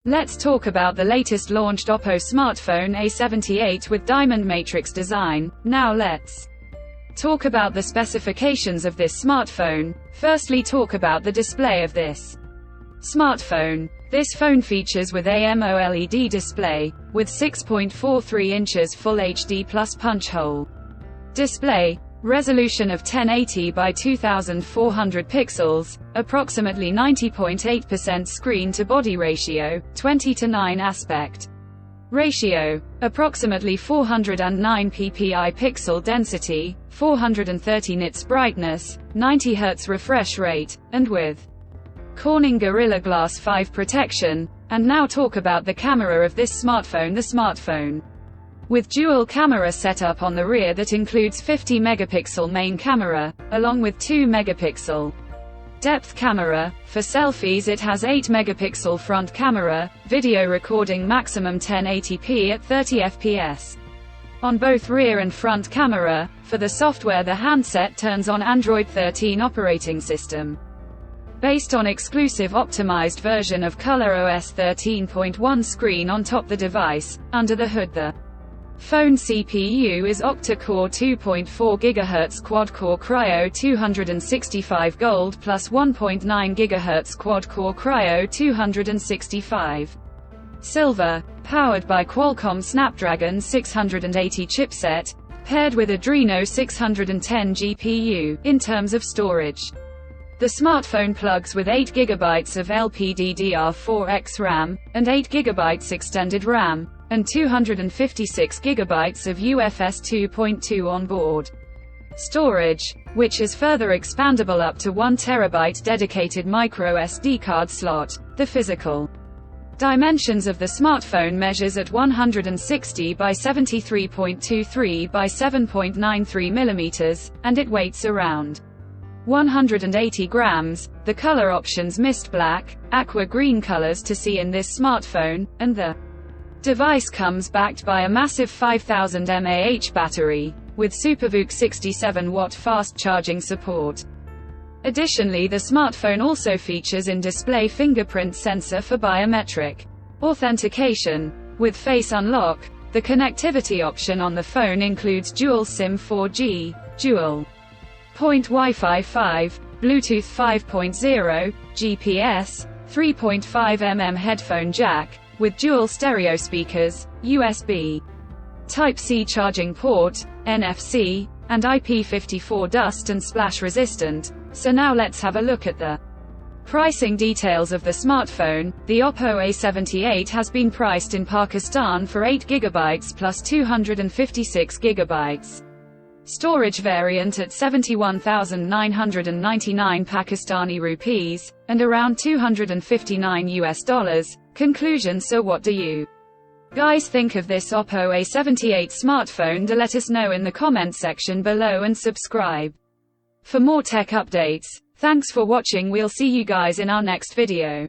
Let's talk about the latest launched OPPO smartphone A78 with diamond matrix design. Now let's talk about the specifications of this smartphone. Firstly, talk about the display of this smartphone. This phone features with AMOLED display, with 6.43 inches Full HD plus punch hole display, resolution of 1080 by 2400 pixels, approximately 90.8% screen-to-body ratio, 20:9 aspect ratio, approximately 409 ppi pixel density, 430 nits brightness, 90 Hz refresh rate, and with Corning Gorilla Glass 5 protection. And now talk about the camera of this smartphone. The smartphone with dual camera setup on the rear that includes 50 megapixel main camera, along with 2 megapixel depth camera. For selfies it has 8 megapixel front camera, video recording maximum 1080p at 30 fps on both rear and front camera. For the software, the handset turns on Android 13 operating system, based on exclusive optimized version of ColorOS 13.1 screen on top the device. Under the hood, the phone CPU is octa-core 2.4 GHz quad-core Cryo 265 Gold plus 1.9 GHz quad-core Cryo 265 Silver, powered by Qualcomm Snapdragon 680 chipset, paired with Adreno 610 GPU. In terms of storage, the smartphone plugs with 8 GB of LPDDR4X RAM, and 8 GB extended RAM, and 256 GB of UFS 2.2 onboard storage, which is further expandable up to 1 TB dedicated microSD card slot. The physical dimensions of the smartphone measures at 160 by 73.23 by 7.93 mm, and it weighs around 180 grams. The color options: mist black, aqua green colors to see in this smartphone, and the device comes backed by a massive 5000 mAh battery, with SuperVOOC 67-watt fast charging support. Additionally, the smartphone also features in-display fingerprint sensor for biometric authentication. With Face Unlock, the connectivity option on the phone includes dual SIM 4G, dual point Wi-Fi 5, Bluetooth 5.0, GPS, 3.5 headphone jack, with dual stereo speakers, USB Type-C charging port, NFC, and IP54 dust and splash resistant. So now let's have a look at the pricing details of the smartphone. The OPPO A78 has been priced in Pakistan for 8 GB plus 256 GB. Storage variant at 71,999 Pakistani rupees, and around $259 US. Conclusion: so what do you guys think of this OPPO A78 smartphone? Do let us know in the comment section below and subscribe for more tech updates. Thanks for watching. We'll see you guys in our next video.